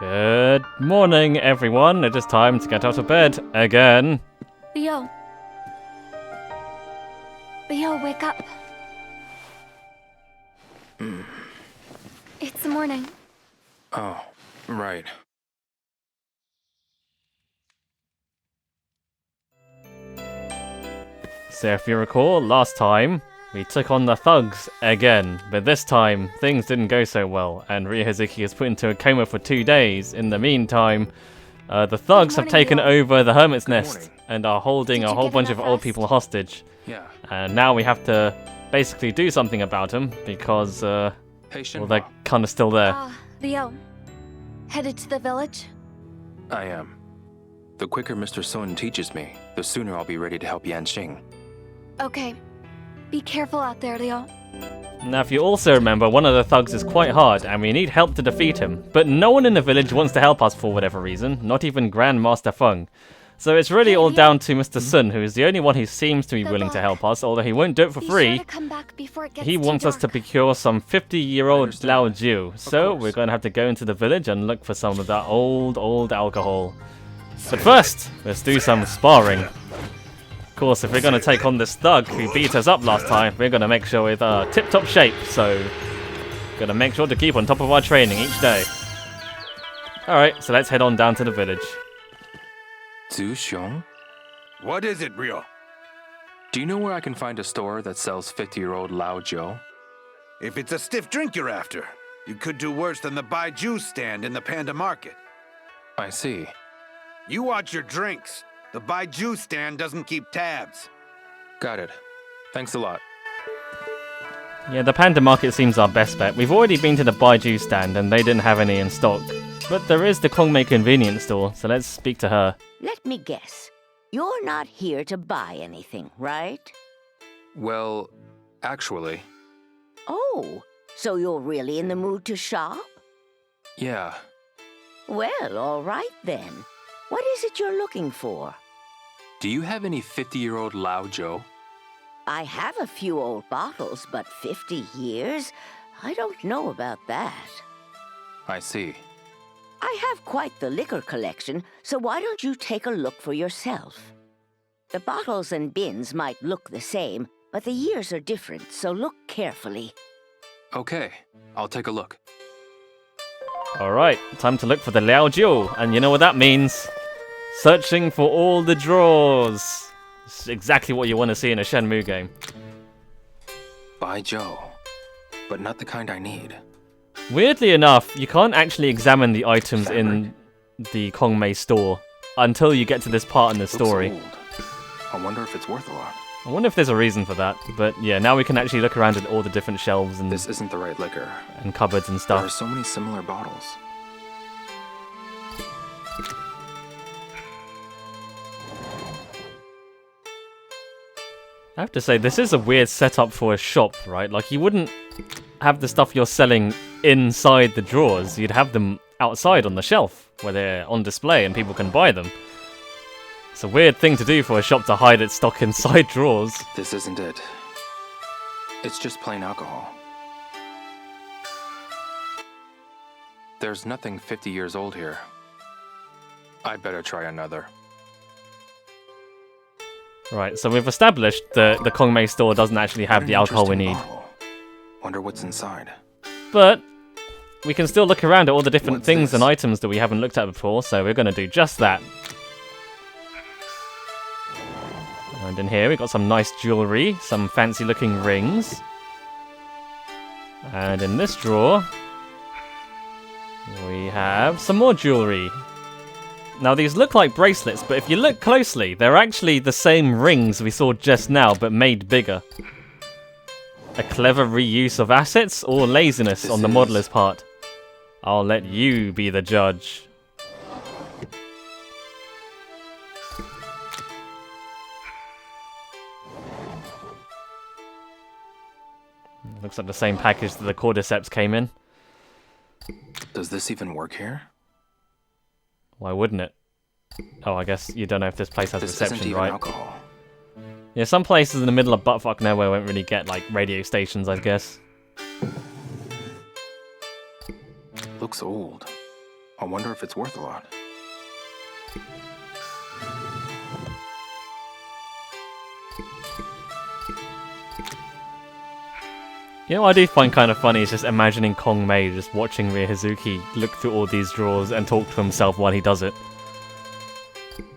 Good morning, everyone. It is time to get out of bed again. Ryo. Ryo, wake up. It's the morning. Oh, right. So if you recall, last time, we took on the thugs again, but this time, things didn't go so well, and Ryo Hazuki is put into a coma for 2 days. In the meantime, the thugs have taken over the Hermit's Nest and are holding a whole bunch of old people hostage. Yeah. And now we have to basically do something about them, because, well, they're kind of still there. Ryo. Headed to the village? I am. The quicker Mr. Sun teaches me, the sooner I'll be ready to help Yanxing. Okay. Be careful out there, Ryo. Now, if you also remember, one of the thugs is quite hard, and we need help to defeat him. But no one in the village wants to help us for whatever reason, not even Grandmaster Feng. So it's really all down to Mr. Sun, who is the only one who seems to be willing to help us, although he won't do it for free. He wants us to procure some 50-year-old Lao Jiu, so we're going to have to go into the village and look for some of that old alcohol. But first, let's do some sparring. Of course, if we're going to take on this thug who beat us up last time, we're going to make sure we're tip-top shape, so going to make sure to keep on top of our training each day. Alright, so let's head on down to the village. Zhu Xiong? What is it, Ryo? Do you know where I can find a store that sells 50-year-old Lao Jiu? If it's a stiff drink you're after, you could do worse than the buy juice stand in the Panda Market. I see. You watch your drinks. The buy juice stand doesn't keep tabs. Got it. Thanks a lot. Yeah, the Panda Market seems our best bet. We've already been to the Baiju stand and they didn't have any in stock. But there is the Kongmei convenience store, so let's speak to her. Let me guess. You're not here to buy anything, right? Well, actually... Oh, so you're really in the mood to shop? Yeah. Well, all right then. What is it you're looking for? Do you have any 50-year-old Lao Jiu? I have a few old bottles, but 50 years? I don't know about that. I see. I have quite the liquor collection, so why don't you take a look for yourself? The bottles and bins might look the same, but the years are different, so look carefully. Okay, I'll take a look. Alright, time to look for the Liao Jiu, and you know what that means. Searching for all the drawers. It's exactly what you want to see in a Shenmue game. Bai Jiu, but not the kind I need. Weirdly enough, you can't actually examine the items in the Kongmei store until you get to this part in the story. Looks old. I wonder if it's worth a lot. I wonder if there's a reason for that, but yeah, now we can actually look around at all the different shelves and This isn't the right liquor. and cupboards and There are stuff. so many similar bottles. I have to say, this is a weird setup for a shop, right? Like, you wouldn't have the stuff you're selling inside the drawers. You'd have them outside on the shelf, where they're on display and people can buy them. It's a weird thing to do for a shop to hide its stock inside drawers. This isn't it. It's just plain alcohol. There's nothing 50 years old here. I'd better try another. Right, so we've established that the Kongmei store doesn't actually have What the an alcohol we interesting need. bottle. Wonder what's inside. But we can still look around at all the different What's things this? and items that we haven't looked at before, so we're going to do just that. And in here we've got some nice jewellery, some fancy looking rings. And in this drawer, we have some more jewellery. Now these look like bracelets, but if you look closely, they're actually the same rings we saw just now, but made bigger. A clever reuse of assets or laziness on the modeler's part? I'll let you be the judge. Looks like the same package that the cordyceps came in. Does this even work here? Why wouldn't it? Oh, I guess you don't know if this place has This isn't reception, even right? alcohol. Yeah, some places in the middle of buttfuck nowhere won't really get, like, radio stations, I guess. Looks old. I wonder if it's worth a lot. You know what I do find kind of funny is just imagining Kong Mei just watching Ryo Hazuki look through all these drawers and talk to himself while he does it.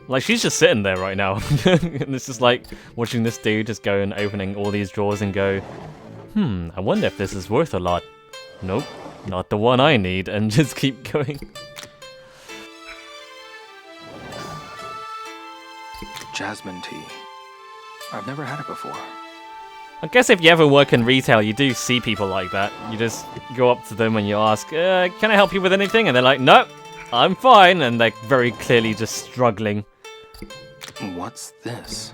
Like, she's just sitting there right now. And it's just like watching this dude just go and opening all these drawers and go, I wonder if this is worth a lot. Nope, not the one I need, and just keep going. Jasmine tea. I've never had it before. I guess if you ever work in retail, you do see people like that. You just go up to them and you ask, can I help you with anything? And they're like, nope, I'm fine. And they're very clearly just struggling. What's this?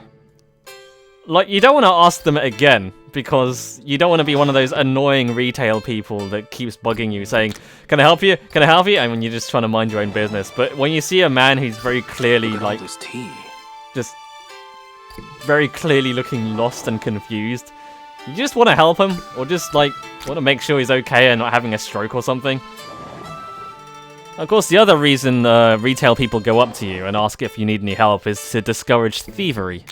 Like, you don't want to ask them again, because you don't want to be one of those annoying retail people that keeps bugging you, saying, can I help you? Can I help you? And when you're just trying to mind your own business. But when you see a man who's very clearly, Look at like, all this tea. just very clearly looking lost and confused, you just want to help him, or just, like, want to make sure he's okay and not having a stroke or something. Of course, the other reason retail people go up to you and ask if you need any help is to discourage thievery.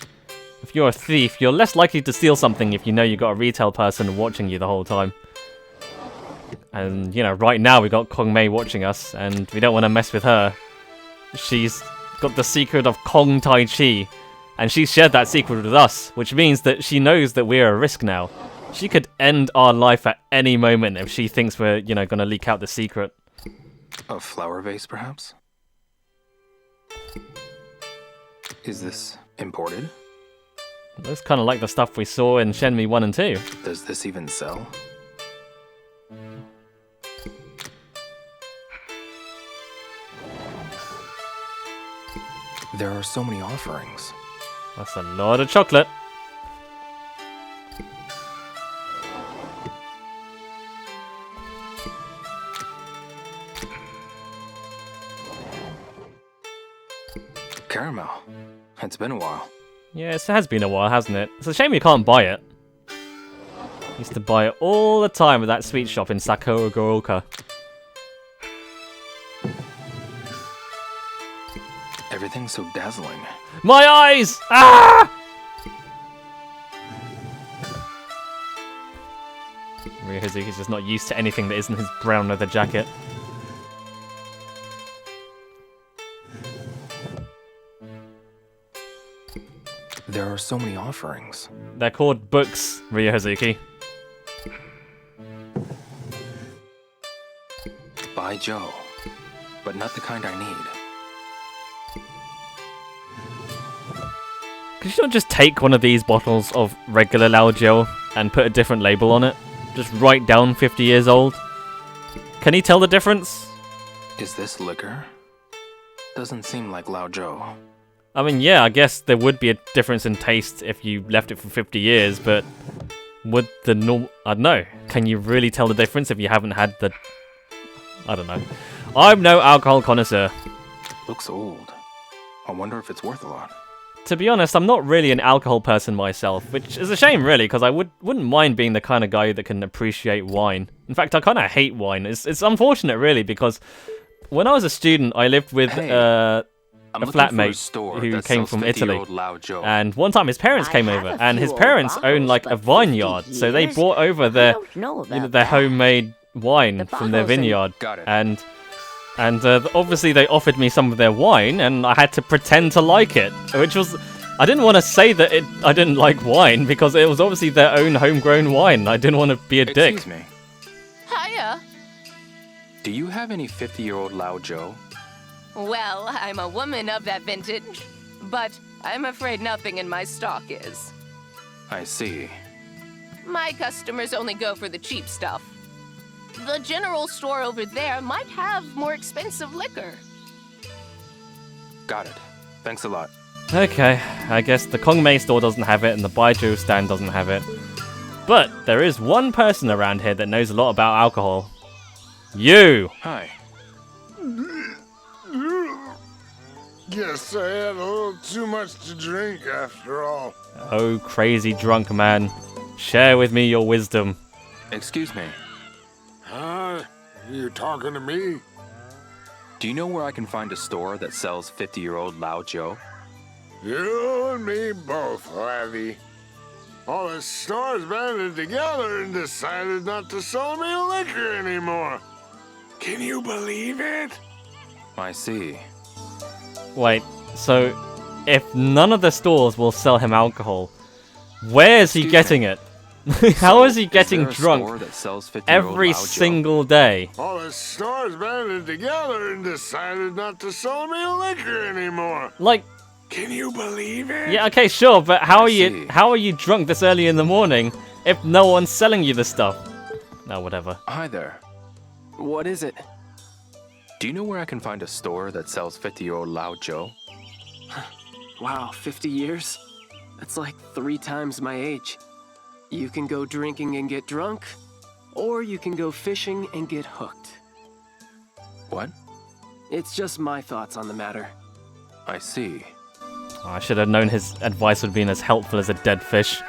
If you're a thief, you're less likely to steal something if you know you've got a retail person watching you the whole time. And, you know, right now we got Kong Mei watching us, and we don't want to mess with her. She's got the secret of Kong Tai Chi, and she shared that secret with us, which means that she knows that we're a risk now. She could end our life at any moment if she thinks we're, you know, gonna leak out the secret. A flower vase, perhaps? Is this imported? Looks kind of like the stuff we saw in Shenmue 1 and 2. Does this even sell? There are so many offerings. That's a lot of chocolate. Caramel. It's been a while. Yes, it has been a while, hasn't it? It's a shame you can't buy it. Used to buy it all the time at that sweet shop in Sakuragaoka. Everything's so dazzling. My eyes! Ah! Ryo Hazuki's just not used to anything that isn't his brown leather jacket. There are so many offerings. They're called books, Ryo Hazuki. By Joe. But not the kind I need. Could you not just take one of these bottles of regular Lao Gel and put a different label on it? Just write down 50 years old? Can he tell the difference? Is this liquor? Doesn't seem like Lao Joe. I mean, yeah, I guess there would be a difference in taste if you left it for 50 years, but would the normal... I don't know. Can you really tell the difference if you haven't had the... I don't know. I'm no alcohol connoisseur. Looks old. I wonder if it's worth a lot. To be honest, I'm not really an alcohol person myself, which is a shame, really, because I wouldn't mind being the kind of guy that can appreciate wine. In fact, I kind of hate wine. It's unfortunate, really, because when I was a student, I lived with... a flatmate who came from Italy, and one time his parents came over, and his parents own like a vineyard, so they brought over their their homemade wine from their vineyard, and obviously they offered me some of their wine, and I had to pretend to like it, which was, I didn't want to say that I didn't like wine, because it was obviously their own homegrown wine. I didn't want to be a dick. Excuse me. Hiya. Do you have any 50-year-old Lao Joe? Well, I'm a woman of that vintage, but I'm afraid nothing in my stock is. I see. My customers only go for the cheap stuff. The general store over there might have more expensive liquor. Got it. Thanks a lot. Okay, I guess the Kong Mei store doesn't have it, and the Baijiu stand doesn't have it. But there is one person around here that knows a lot about alcohol. You! Hi. Guess I had a little too much to drink after all. Oh, crazy drunk man. Share with me your wisdom. Excuse me. Huh? You talking to me? Do you know where I can find a store that sells 50-year-old Lao Joe? You and me both, laddie. All the stores banded together and decided not to sell me liquor anymore. Can you believe it? I see. Wait, so if none of the stores will sell him alcohol, where is he Excuse getting me. it? How is he getting there a drunk store that sells 50-year-old every Lao Joe? single day? All the stores banded together and decided not to sell me liquor anymore. Like, Can you believe it? yeah, okay, sure, but how are see. you drunk this early in the morning if no one's selling you the stuff? No, whatever. Hi there. What is it? Do you know where I can find a store that sells 50-year-old Lao Joe? Wow, 50 years? That's like 3 times my age. You can go drinking and get drunk, or you can go fishing and get hooked. What? It's just my thoughts on the matter. I see. Oh, I should have known his advice would have been as helpful as a dead fish.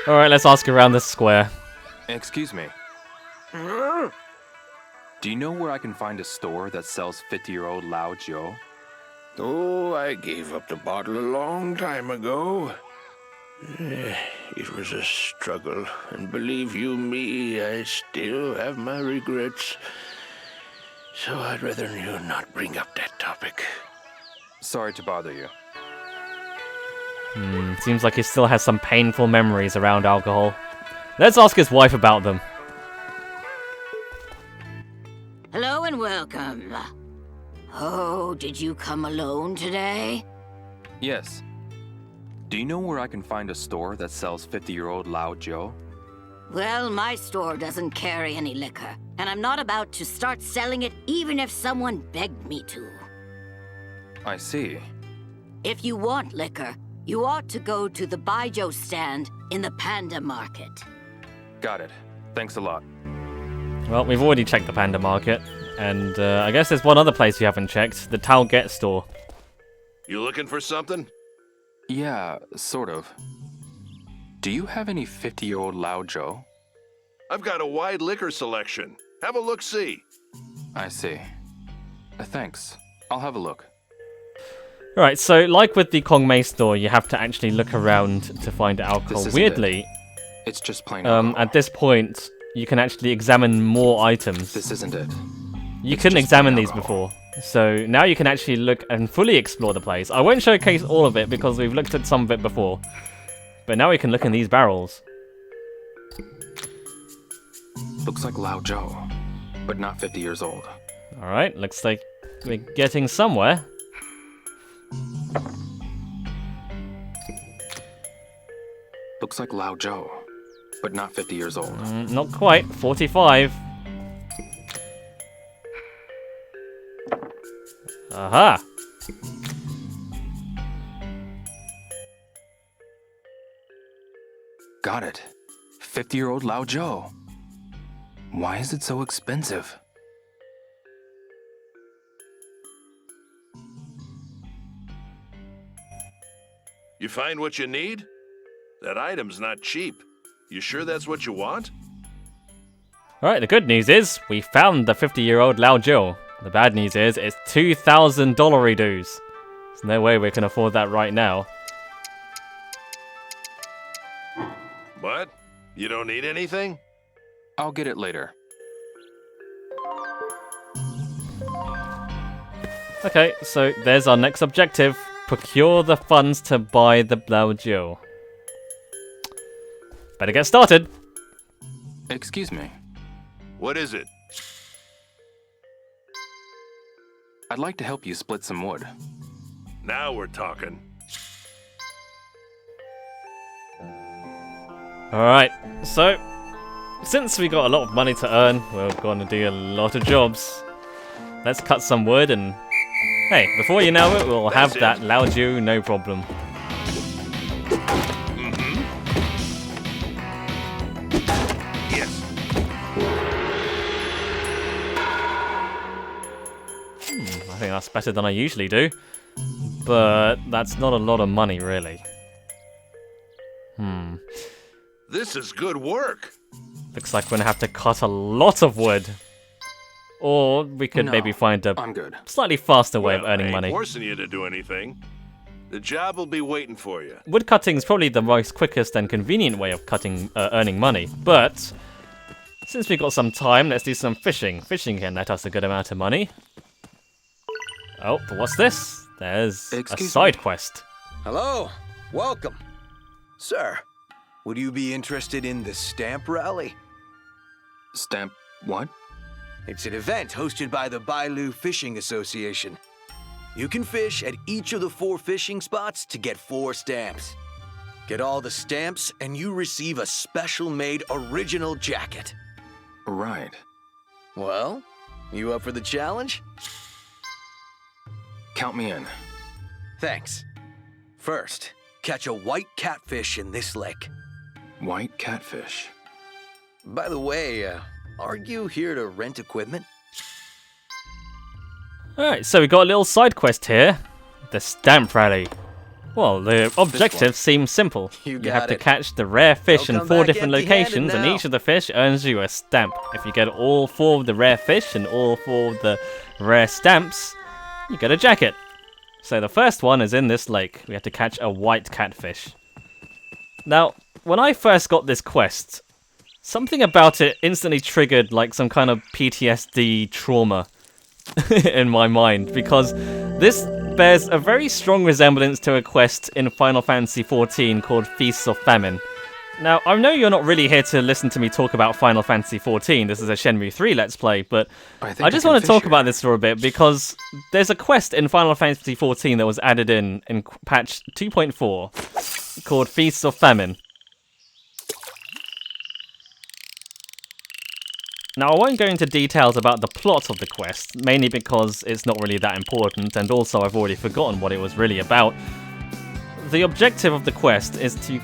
Alright, let's ask around the square. Excuse me. Do you know where I can find a store that sells 50-year-old Lao Joe? Oh, I gave up the bottle a long time ago. It was a struggle, and believe you me, I still have my regrets. So I'd rather you not bring up that topic. Sorry to bother you. Seems like he still has some painful memories around alcohol. Let's ask his wife about them. Hello and welcome. Oh, did you come alone today? Yes. Do you know where I can find a store that sells 50-year-old Lao Joe? Well, my store doesn't carry any liquor, and I'm not about to start selling it even if someone begged me to. I see. If you want liquor, you ought to go to the Baijiu stand in the Panda Market. Got it. Thanks a lot. Well, we've already checked the Panda Market, and I guess there's one other place we haven't checked, the Taoget store. You looking for something? Yeah, sort of. Do you have any 50-year-old Lao Joe? I've got a wide liquor selection. Have a look-see. I see. Thanks. I'll have a look. Alright, so like with the Kongmei store, you have to actually look around to find alcohol. This isn't Weirdly, It's just plain alcohol. at this point, you can actually examine more items. This isn't it. You it's couldn't just examine plain these alcohol. before. So now you can actually look and fully explore the place. I won't showcase all of it because we've looked at some of it before. But now we can look in these barrels. Looks like Lao Joe, but not 50 years old. Alright, looks like we're getting somewhere. Looks like Lao Joe, but not 50 years old. Not quite. 45. Aha! Got it. 50-year-old Lao Joe. Why is it so expensive? You find what you need? That item's not cheap. You sure that's what you want? Alright, the good news is, we found the 50-year-old Lao Jiu. The bad news is, it's $2,000 dues. There's no way we can afford that right now. What? You don't need anything? I'll get it later. Okay, so there's our next objective. Procure the funds to buy the Lao Jiu. Better get started. Excuse me. What is it? I'd like to help you split some wood. Now we're talking. Alright, so since we got a lot of money to earn, we're going to do a lot of jobs. Let's cut some wood and, hey, before you know it, we'll have that Lao Jiu, no problem. Yes. I think that's better than I usually do, but that's not a lot of money, really. This is good work. Looks like we're gonna have to cut a lot of wood. Or we could No, maybe find a I'm good. slightly faster way of Well, I earning ain't money. forcing you to do anything. The job will be waiting for you. Woodcutting is probably the most quickest and convenient way of earning money, but since we've got some time, let's do some fishing. Fishing can net us a good amount of money. Oh, but what's this? There's a Excuse side me? quest. Hello, welcome. Sir, would you be interested in the stamp rally? Stamp what? It's an event hosted by the Bailu Fishing Association. You can fish at each of the 4 fishing spots to get 4 stamps. Get all the stamps and you receive a special-made original jacket. Right. Well, you up for the challenge? Count me in. Thanks. First, catch a white catfish in this lake. White catfish. By the way, are you here to rent equipment? Alright, so we got a little side quest here. The stamp rally. Well, the objective seems simple. You have got to it. catch the rare fish Don't in come 4 back different empty-handed locations, and now. each of the fish earns you a stamp. If you get all 4 of the rare fish and all 4 of the rare stamps, you get a jacket. So the first one is in this lake. We have to catch a white catfish. Now, when I first got this quest, something about it instantly triggered like some kind of PTSD trauma in my mind, because this bears a very strong resemblance to a quest in Final Fantasy XIV called Feast of Famine. Now, I know you're not really here to listen to me talk about Final Fantasy XIV, this is a Shenmue 3 Let's Play, but I just want to talk about this for a bit, because there's a quest in Final Fantasy XIV that was added in patch 2.4 called Feast of Famine. Now, I won't go into details about the plot of the quest, mainly because it's not really that important, and also I've already forgotten what it was really about. The objective of the quest is to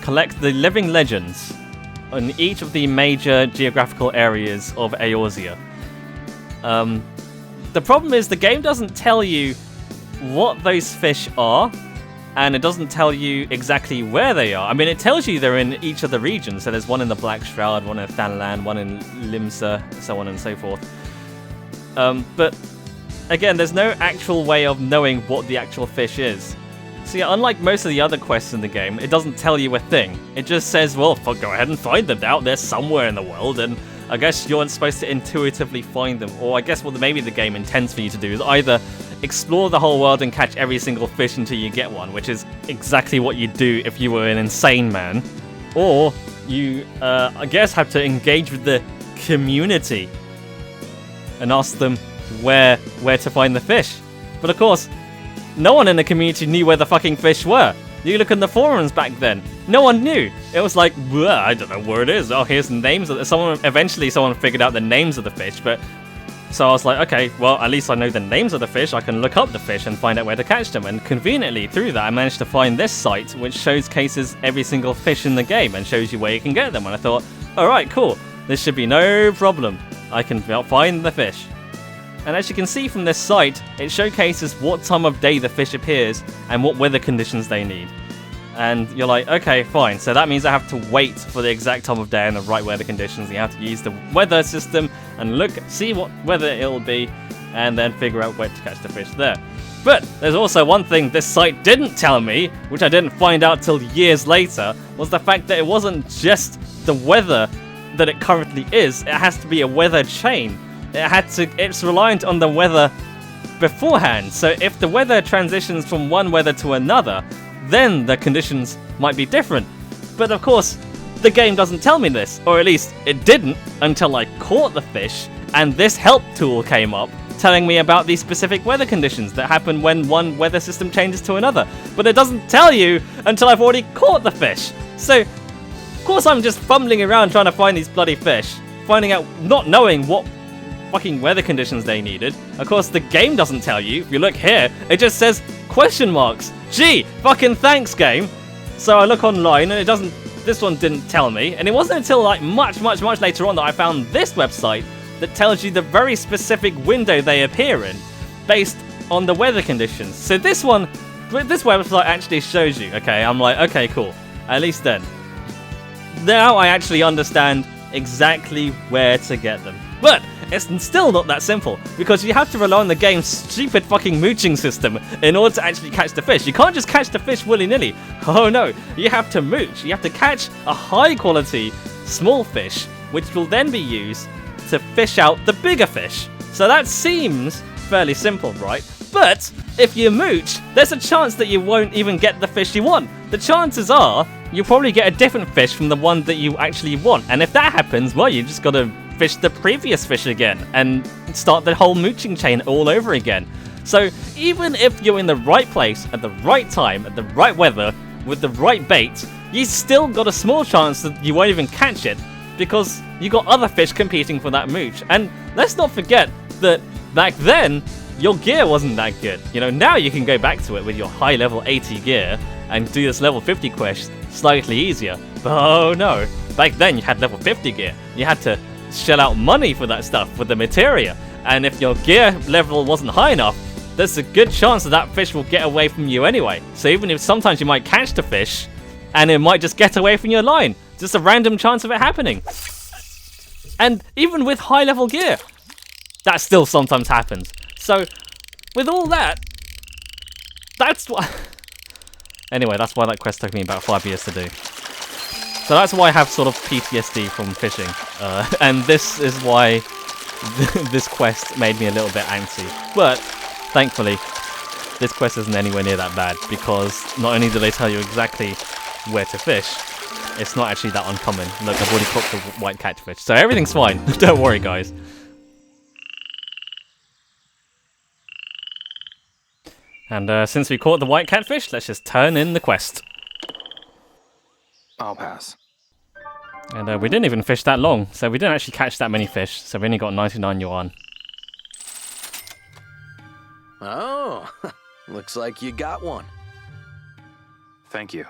collect the living legends on each of the major geographical areas of Eorzea. The problem is the game doesn't tell you what those fish are, and it doesn't tell you exactly where they are. I mean, it tells you they're in each of the regions. So there's one in the Black Shroud, one in Thanalan, one in Limsa, so on and so forth. But again, there's no actual way of knowing what the actual fish is. So yeah, unlike most of the other quests in the game, it doesn't tell you a thing. It just says, well, go ahead and find them. They're out there somewhere in the world, and I guess you're supposed to intuitively find them. Or I guess what maybe the game intends for you to do is either explore the whole world and catch every single fish until you get one, which is exactly what you'd do if you were an insane man. Or you, I guess, have to engage with the community and ask them where to find the fish. But of course, no one in the community knew where the fucking fish were. You look in the forums back then, no one knew. It was like, well, I don't know where it is. Oh, here's the names of eventually someone figured out the names of the fish, but so I was like, okay, well, at least I know the names of the fish. I can look up the fish and find out where to catch them. And conveniently, through that, I managed to find this site, which showcases every single fish in the game and shows you where you can get them. And I thought, all right, cool. This should be no problem. I can find the fish. And as you can see from this site, it showcases what time of day the fish appears and what weather conditions they need. And you're like, okay, fine. So that means I have to wait for the exact time of day and the right weather conditions. You have to use the weather system and see what weather it'll be, and then figure out where to catch the fish there. But there's also one thing this site didn't tell me, which I didn't find out till years later, was the fact that it wasn't just the weather that it currently is. It has to be a weather chain. It's reliant on the weather beforehand. So if the weather transitions from one weather to another, then the conditions might be different. But of course, the game doesn't tell me this, or at least it didn't until I caught the fish, and this help tool came up telling me about these specific weather conditions that happen when one weather system changes to another. But it doesn't tell you until I've already caught the fish. So, of course I'm just fumbling around trying to find these bloody fish, finding out, not knowing what fucking weather conditions they needed. Of course, the game doesn't tell you. If you look here, it just says question marks. Gee, fucking thanks, game. So I look online and this one didn't tell me. And it wasn't until like much later on that I found this website that tells you the very specific window they appear in based on the weather conditions. So this website actually shows you. Okay, I'm like, okay, cool. At least then. Now I actually understand exactly where to get them. But it's still not that simple, because you have to rely on the game's stupid fucking mooching system in order to actually catch the fish. You can't just catch the fish willy-nilly. Oh no, you have to mooch. You have to catch a high-quality small fish, which will then be used to fish out the bigger fish. So that seems fairly simple, right? But if you mooch, there's a chance that you won't even get the fish you want. The chances are you'll probably get a different fish from the one that you actually want. And if that happens, well, you just gotta fish the previous fish again and start the whole mooching chain all over again. So even if you're in the right place at the right time, at the right weather, with the right bait, you still got a small chance that you won't even catch it, because you got other fish competing for that mooch. And let's not forget that back then, your gear wasn't that good. You know, now you can go back to it with your high level 80 gear and do this level 50 quest slightly easier. But oh no, back then you had level 50 gear. You had to shell out money for that stuff, for the materia. And if your gear level wasn't high enough, there's a good chance that that fish will get away from you anyway. So even if sometimes you might catch the fish, and it might just get away from your line. Just a random chance of it happening. And even with high level gear, that still sometimes happens. So, with all that, that's why... Anyway, that's why that quest took me about 5 years to do. So that's why I have sort of PTSD from fishing. And this is why this quest made me a little bit antsy. But, thankfully, this quest isn't anywhere near that bad, because not only do they tell you exactly where to fish, it's not actually that uncommon. Look, I've already caught the white catfish, so everything's fine. Don't worry, guys. And since we caught the white catfish, let's just turn in the quest. I'll pass. And we didn't even fish that long, so we didn't actually catch that many fish, so we only got 99 yuan. Oh, looks like you got one. Thank you.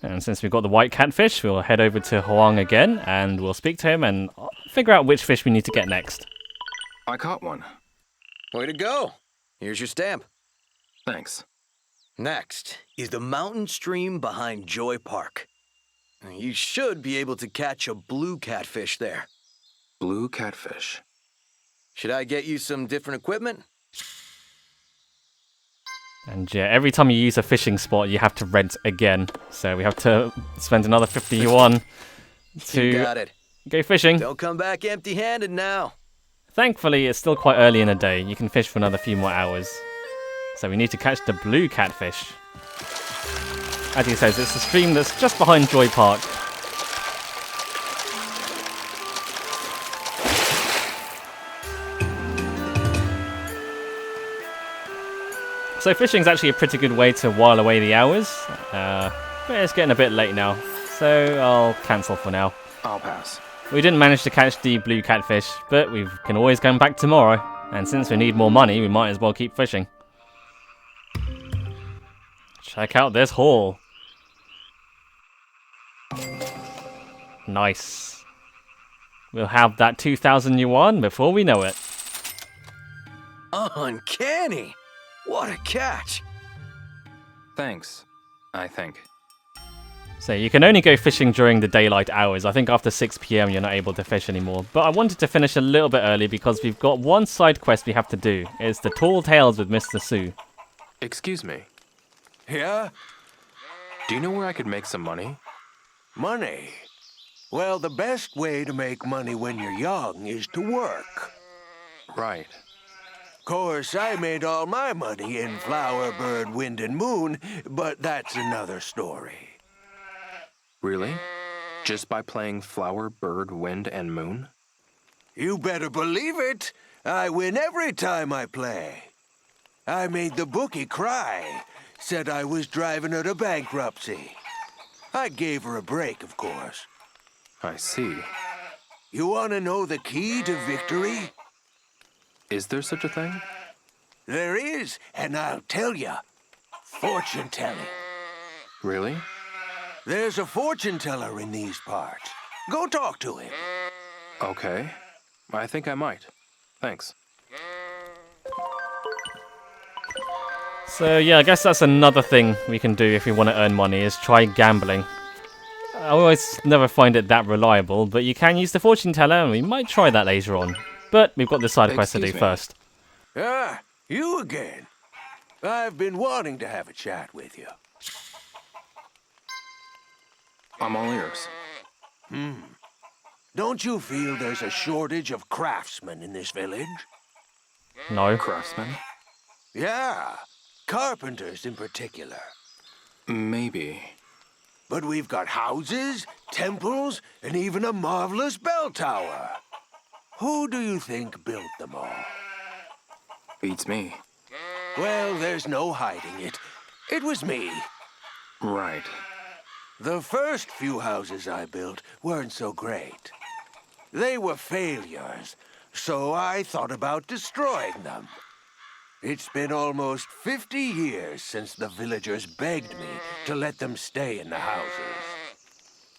And since we've got the white catfish, we'll head over to Huang again, and we'll speak to him and figure out which fish we need to get next. I caught one. Way to go. Here's your stamp. Thanks. Next is the mountain stream behind Joy Park. You should be able to catch a blue catfish there. Blue catfish. Should I get you some different equipment? And yeah, every time you use a fishing spot, you have to rent again. So we have to spend another 50 yuan to go fishing. Don't come back empty-handed now. Thankfully, it's still quite early in the day. You can fish for another few more hours. So we need to catch the blue catfish. As he says, it's the stream that's just behind Joy Park. So fishing's actually a pretty good way to while away the hours. But it's getting a bit late now, so I'll cancel for now. I'll pass. We didn't manage to catch the blue catfish, but we can always come back tomorrow. And since we need more money, we might as well keep fishing. Check out this haul. Nice. We'll have that 2,000 yuan before we know it. Uncanny! What a catch! Thanks, I think. So you can only go fishing during the daylight hours. I think after 6 PM you're not able to fish anymore. But I wanted to finish a little bit early because we've got one side quest we have to do. It's the Tall Tales with Mr. Su. Excuse me. Yeah? Do you know where I could make some money? Money? Well, the best way to make money when you're young is to work. Right. Course, I made all my money in Flower, Bird, Wind, and Moon, but that's another story. Really? Just by playing Flower, Bird, Wind, and Moon? You better believe it. I win every time I play. I made the bookie cry. Said I was driving her to bankruptcy. I gave her a break, of course. I see. You want to know the key to victory? Is there such a thing? There is, and I'll tell you. Fortune telling. Really? There's a fortune teller in these parts. Go talk to him. Okay. I think I might. Thanks. So yeah, I guess that's another thing we can do if we want to earn money, is try gambling. I always never find it that reliable, but you can use the fortune teller, and we might try that later on. But we've got this side quest to do first. Ah, you again. I've been wanting to have a chat with you. I'm all ears. Don't you feel there's a shortage of craftsmen in this village? No. Craftsman? Yeah, carpenters in particular. Maybe. But we've got houses, temples, and even a marvelous bell tower. Who do you think built them all? Beats me. Well, there's no hiding it. It was me. Right. The first few houses I built weren't so great. They were failures, so I thought about destroying them. It's been almost 50 years since the villagers begged me to let them stay in the houses.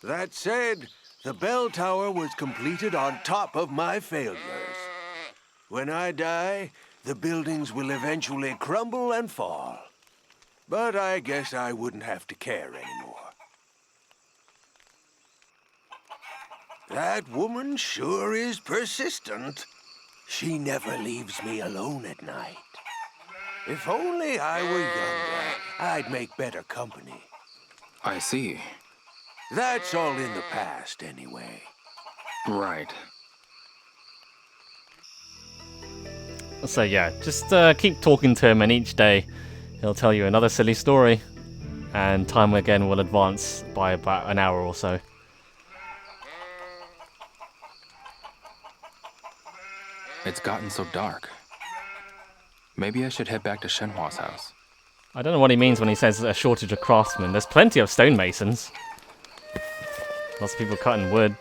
That said, the bell tower was completed on top of my failures. When I die, the buildings will eventually crumble and fall. But I guess I wouldn't have to care anymore. That woman sure is persistent. She never leaves me alone at night. If only I were younger, I'd make better company. I see. That's all in the past, anyway. Right. So yeah, just keep talking to him, and each day he'll tell you another silly story, and time again will advance by about an hour or so. It's gotten so dark. Maybe I should head back to Shenhua's house. I don't know what he means when he says a shortage of craftsmen. There's plenty of stonemasons. Lots of people cutting wood.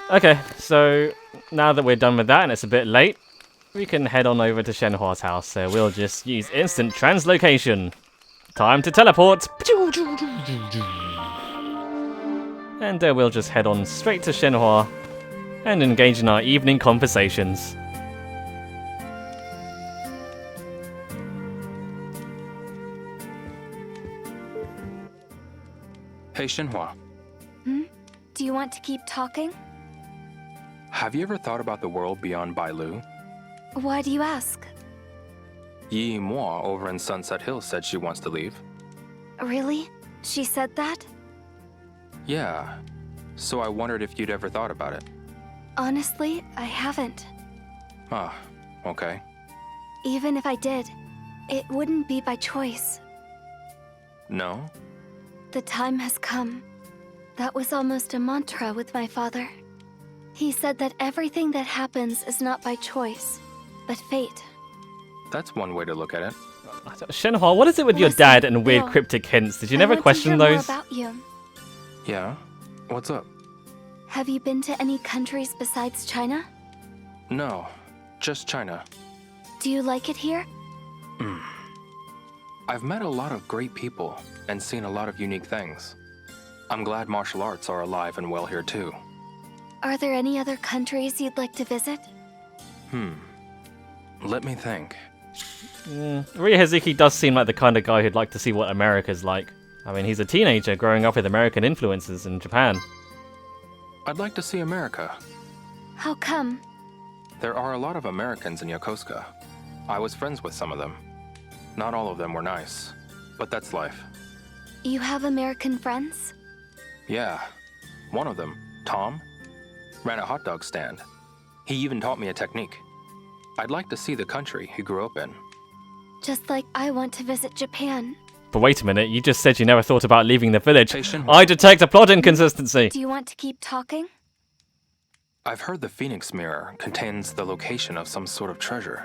Okay, so now that we're done with that and it's a bit late, we can head on over to Shenhua's house. So we'll just use instant translocation. Time to teleport. And we'll just head on straight to Shenhua and engage in our evening conversations. Hey, Shenhua. Do you want to keep talking? Have you ever thought about the world beyond Bailu? Why do you ask? Yi Mo over in Sunset Hills said she wants to leave. Really? She said that? Yeah. So I wondered if you'd ever thought about it. Honestly, I haven't. Ah, okay. Even if I did, it wouldn't be by choice. No? The time has come. That was almost a mantra with my father. He said that everything that happens is not by choice, but fate. That's one way to look at it. Shenhua, what is it with your Listen, dad and weird Bill, cryptic hints? Did you I never want to question hear those? More about you. Yeah? What's up? Have you been to any countries besides China? No, just China. Do you like it here? I've met a lot of great people and seen a lot of unique things. I'm glad martial arts are alive and well here too. Are there any other countries you'd like to visit? Let me think. Ryo Hazuki does seem like the kind of guy who'd like to see what America's like. I mean, he's a teenager growing up with American influences in Japan. I'd like to see America. How come? There are a lot of Americans in Yokosuka. I was friends with some of them. Not all of them were nice, but that's life. You have American friends? Yeah. One of them, Tom, ran a hot dog stand. He even taught me a technique. I'd like to see the country he grew up in. Just like I want to visit Japan. But wait a minute, you just said you never thought about leaving the village. Hey, Shenhua. I detect a plot inconsistency. Do you want to keep talking? I've heard the Phoenix Mirror contains the location of some sort of treasure.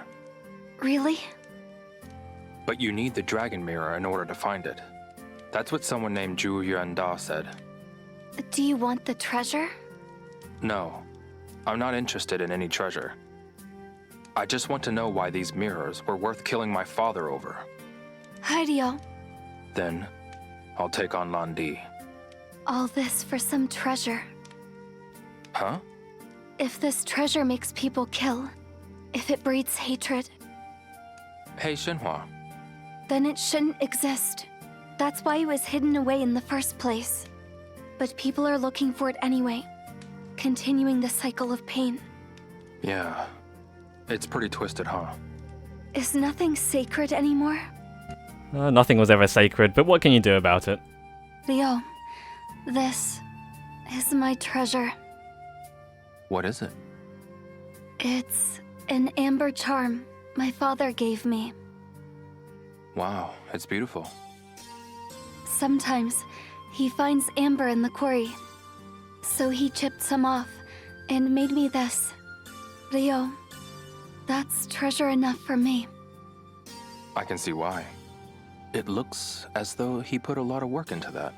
Really? But you need the Dragon Mirror in order to find it. That's what someone named Zhu Yuanda said. Do you want the treasure? No, I'm not interested in any treasure. I just want to know why these mirrors were worth killing my father over. Ryo. Then, I'll take on Lan Di. All this for some treasure. Huh? If this treasure makes people kill, if it breeds hatred, Hey, then it shouldn't exist. That's why it was hidden away in the first place. but people are looking for it anyway, continuing the cycle of pain. Yeah. It's pretty twisted, huh? Is nothing sacred anymore? Nothing was ever sacred, but what can you do about it? Ryo, this is my treasure. What is it? It's an amber charm my father gave me. Wow, it's beautiful. Sometimes he finds amber in the quarry, so he chipped some off and made me this. Ryo, that's treasure enough for me. I can see why. It looks as though he put a lot of work into that.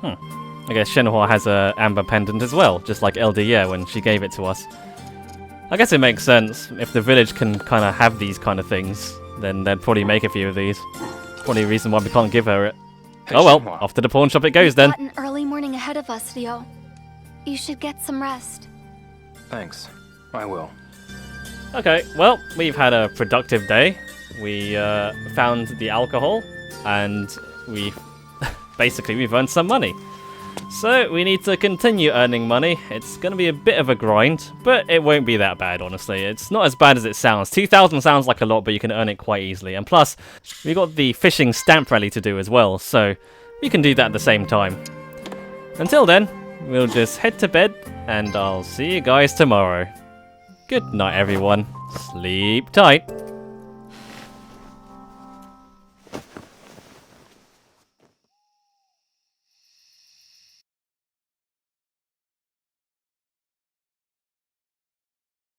I guess Shenhua has a amber pendant as well, just like Elder when she gave it to us. I guess it makes sense. If the village can kind of have these kind of things, then they'd probably make a few of these. Probably a reason why we can't give her it. Hey, Oh well, Shenhua. off to the pawn shop it goes then. We've got an early morning ahead of us, Ryo. You should get some rest. Thanks. I will. Okay, well, we've had a productive day. We found the alcohol, and we've earned some money. So we need to continue earning money. It's going to be a bit of a grind, but it won't be that bad, honestly. It's not as bad as it sounds. 2,000 sounds like a lot, but you can earn it quite easily. And plus, we got the fishing stamp rally to do as well, so we can do that at the same time. Until then, we'll just head to bed, and I'll see you guys tomorrow. Good night, everyone. Sleep tight.